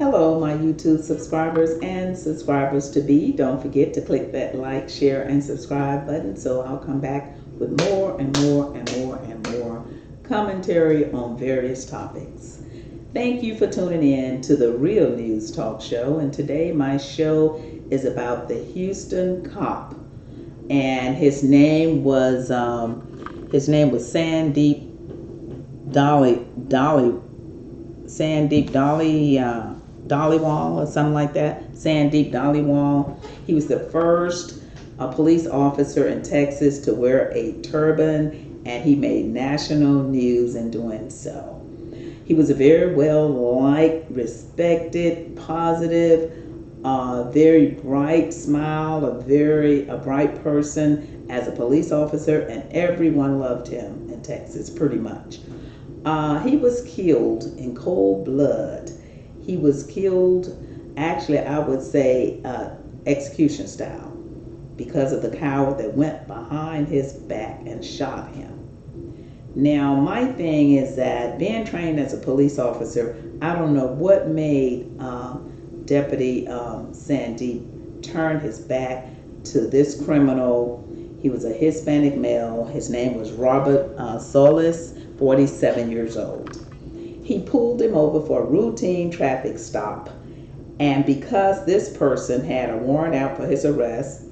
Hello, my YouTube subscribers and subscribers to be. Don't forget to click that like, share, and subscribe button so I'll come back with more and more and more and more commentary on various topics. Thank you for tuning in to the Real News Talk Show. And today my show is about the Houston cop. And his name was Sandeep Dhaliwal or something like that. Sandeep Dhaliwal. He was the first police officer in Texas to wear a turban, and he made national news in doing so. He was a very well liked, respected, positive, very bright smile, a bright person as a police officer, and everyone loved him in Texas pretty much. He was killed in cold blood. He was killed, actually, I would say, execution style, because of the coward that went behind his back and shot him. Now, my thing is that being trained as a police officer, I don't know what made Deputy Sandeep turn his back to this criminal. He was a Hispanic male. His name was Robert Solis, 47 years old. He pulled him over for a routine traffic stop, and because this person had a warrant out for his arrest,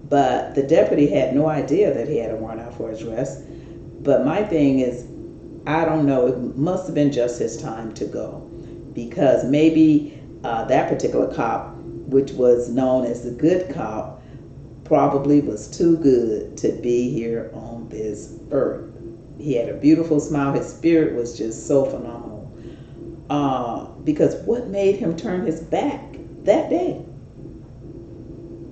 but the deputy had no idea that he had a warrant out for his arrest. But my thing is, I don't know, it must have been just his time to go, because maybe that particular cop, which was known as the good cop, probably was too good to be here on this earth. He had a beautiful smile. His spirit was just so phenomenal. Because what made him turn his back that day?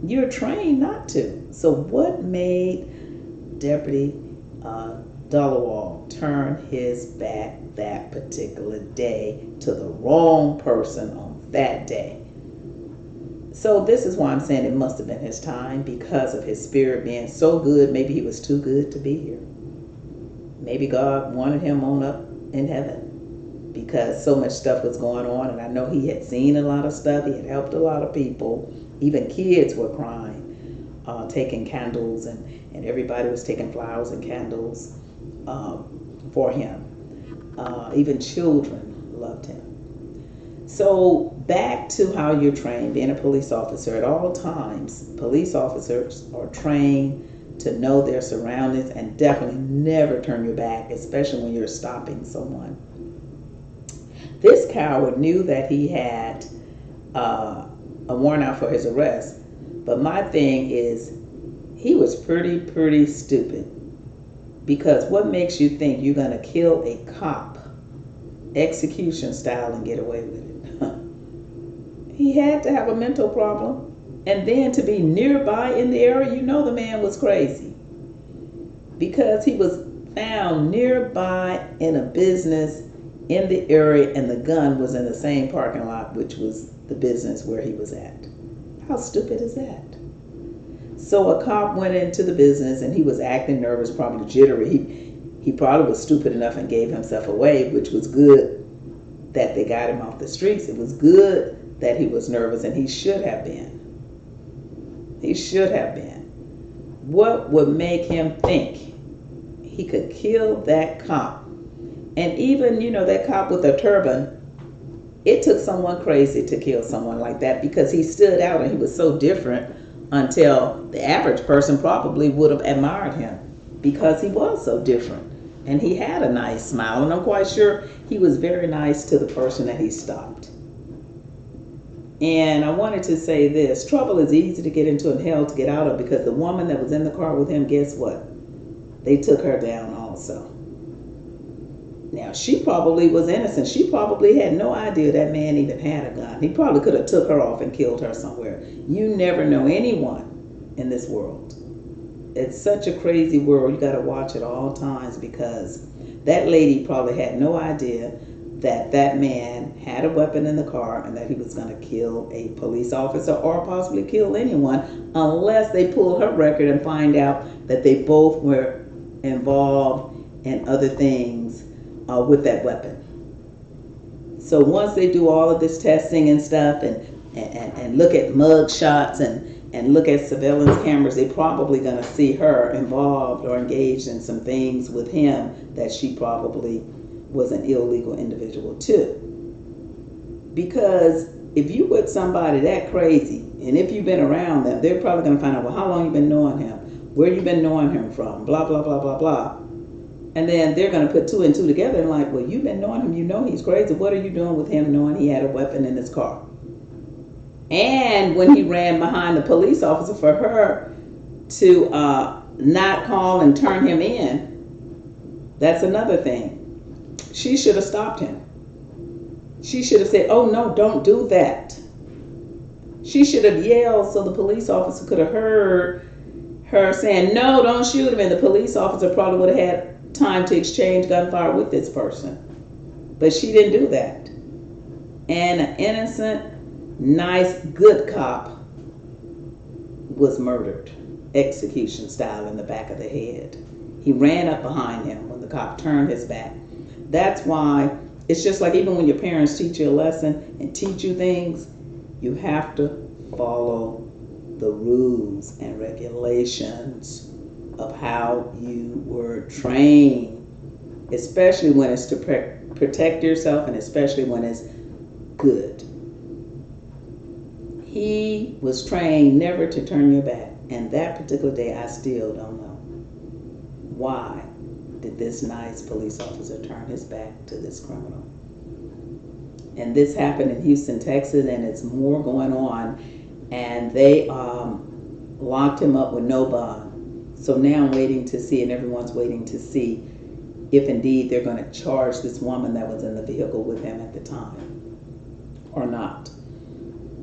You're trained not to. So what made Deputy Dhaliwal turn his back that particular day to the wrong person on that day? So this is why I'm saying it must have been his time, because of his spirit being so good. Maybe he was too good to be here. Maybe God wanted him on up in heaven, because so much stuff was going on. And I know he had seen a lot of stuff. He had helped a lot of people. Even kids were crying, taking candles, and everybody was taking flowers and candles for him. Even children loved him. So back to how you're trained, being a police officer. At all times, police officers are trained to know their surroundings and definitely never turn your back, especially when you're stopping someone. This coward knew that he had a warrant out for his arrest, but my thing is, he was pretty stupid, because what makes you think you're going to kill a cop execution style and get away with it? He had to have a mental problem. And then to be nearby in the area, you know the man was crazy, because he was found nearby in a business in the area, and the gun was in the same parking lot, which was the business where he was at. How stupid is that? So a cop went into the business and he was acting nervous, probably jittery. He probably was stupid enough and gave himself away, which was good that they got him off the streets. It was good that he was nervous, and he should have been. He should have been. What would make him think he could kill that cop? And even, that cop with a turban, it took someone crazy to kill someone like that, because he stood out and he was so different, until the average person probably would have admired him, because he was so different. And he had a nice smile, and I'm quite sure he was very nice to the person that he stopped. And I wanted to say this: trouble is easy to get into and hell to get out of, because the woman that was in the car with him, guess what? They took her down also. Now, she probably was innocent. She probably had no idea that man even had a gun. He probably could have took her off and killed her somewhere. You never know anyone in this world. It's such a crazy world. You got to watch at all times, because that lady probably had no idea that that man had a weapon in the car and that he was going to kill a police officer, or possibly kill anyone, unless they pull her record and find out that they both were involved in other things with that weapon. So once they do all of this testing and stuff and look at mug shots and look at surveillance cameras, they're probably going to see her involved or engaged in some things with him that she probably was an illegal individual too. Because if you with somebody that crazy, and if you've been around them, they're probably going to find out, well, how long you been knowing him? Where you been knowing him from? Blah, blah, blah, blah, blah. And then they're going to put two and two together and like, well, you've been knowing him. You know he's crazy. What are you doing with him knowing he had a weapon in his car? And when he ran behind the police officer for her to not call and turn him in, that's another thing. She should have stopped him. She should have said, oh, no, don't do that. She should have yelled so the police officer could have heard her saying, no, don't shoot him. And the police officer probably would have had time to exchange gunfire with this person. But she didn't do that. And an innocent, nice, good cop was murdered, execution style, in the back of the head. He ran up behind him when the cop turned his back. That's why it's just like even when your parents teach you a lesson and teach you things, you have to follow the rules and regulations of how you were trained, especially when it's to protect yourself and especially when it's good. He was trained never to turn your back, and that particular day I still don't know. Why did this nice police officer turn his back to this criminal? And this happened in Houston, Texas, and it's more going on. And they locked him up with no bond. So now I'm waiting to see, and everyone's waiting to see if indeed they're going to charge this woman that was in the vehicle with him at the time or not.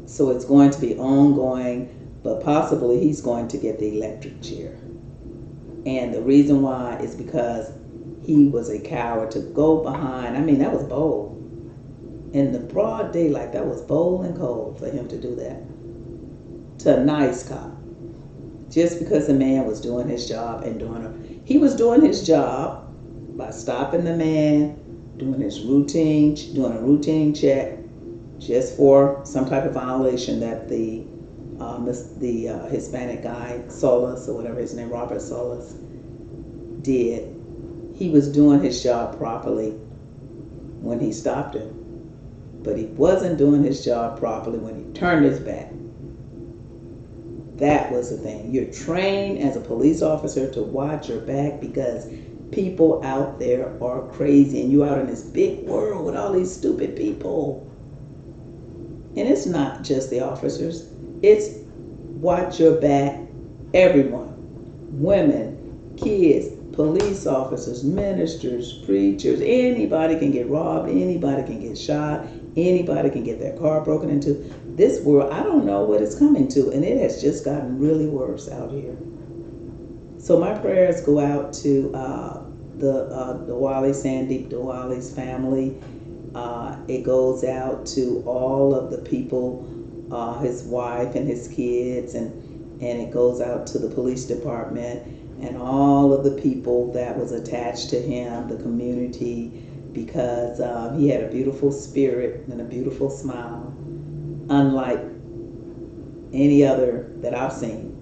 So it's going to be ongoing, but possibly he's going to get the electric chair. And the reason why is because he was a coward to go behind. I mean, that was bold. In the broad daylight, that was bold and cold for him to do that to a nice cop. Just because the man was doing his job and he was doing his job by stopping the man, doing a routine check, just for some type of violation that the Hispanic guy, Solis, or whatever his name, Robert Solis, did. He was doing his job properly when he stopped him. But he wasn't doing his job properly when he turned his back. That was the thing. You're trained as a police officer to watch your back because people out there are crazy and you're out in this big world with all these stupid people. And it's not just the officers. It's watch your back, everyone. Women, kids, police officers, ministers, preachers, anybody can get robbed, anybody can get shot, anybody can get their car broken into. This world, I don't know what it's coming to, and it has just gotten really worse out here. So my prayers go out to Sandeep Diwali's family. It goes out to all of the people, his wife and his kids, and it goes out to the police department and all of the people that was attached to him, the community, because he had a beautiful spirit and a beautiful smile, unlike any other that I've seen.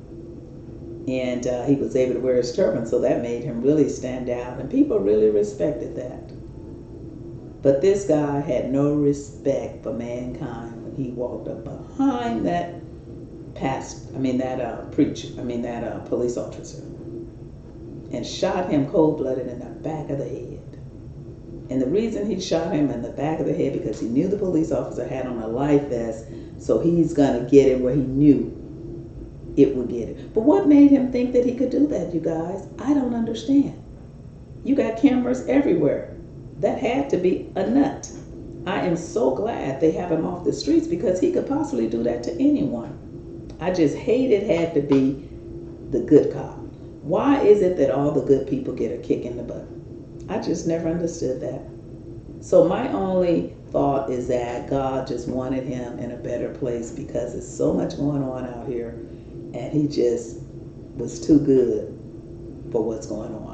And he was able to wear his turban, so that made him really stand out, and people really respected that. But this guy had no respect for mankind when he walked up behind that police officer and shot him cold-blooded in the back of the head. And the reason he shot him in the back of the head because he knew the police officer had on a life vest, so he's going to get it where he knew it would get it. But what made him think that he could do that, you guys? I don't understand. You got cameras everywhere. That had to be a nut. I am so glad they have him off the streets because he could possibly do that to anyone. I just hate it had to be the good cop. Why is it that all the good people get a kick in the butt? I just never understood that. So my only thought is that God just wanted him in a better place because there's so much going on out here and he just was too good for what's going on.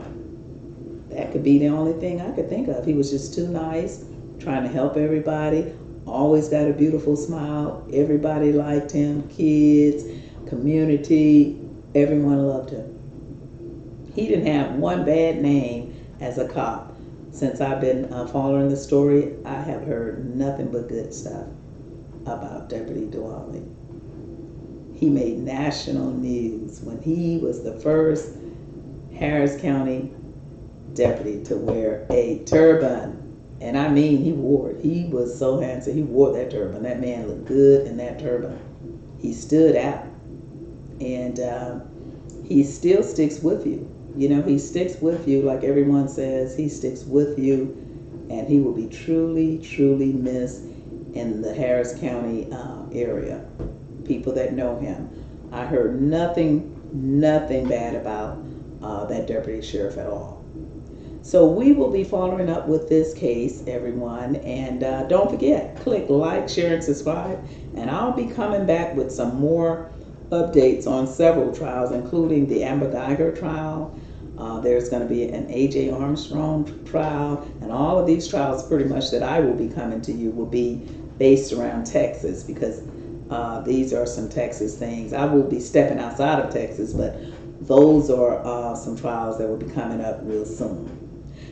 That could be the only thing I could think of. He was just too nice, trying to help everybody. Always got a beautiful smile. Everybody liked him. Kids, community, everyone loved him. He didn't have one bad name as a cop. Since I've been following the story, I have heard nothing but good stuff about Deputy Diwali. He made national news when he was the first Harris County deputy to wear a turban. And I mean, he wore it. He was so handsome. He wore that turban. That man looked good in that turban. He stood out. And he still sticks with you. You know, he sticks with you, like everyone says. He sticks with you. And he will be truly, truly missed in the Harris County area. People that know him. I heard nothing bad about that deputy sheriff at all. So we will be following up with this case, everyone. And don't forget, click like, share, and subscribe. And I'll be coming back with some more updates on several trials, including the Amber Geiger trial. There's going to be an A.J. Armstrong trial. And all of these trials pretty much that I will be coming to you will be based around Texas, because these are some Texas things. I will be stepping outside of Texas, but those are some trials that will be coming up real soon.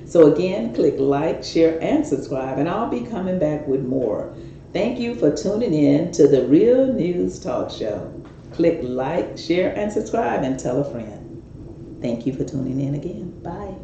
So again, click like, share, and subscribe, and I'll be coming back with more. Thank you for tuning in to the Real News Talk Show. Click like, share, and subscribe, and tell a friend. Thank you for tuning in again. Bye.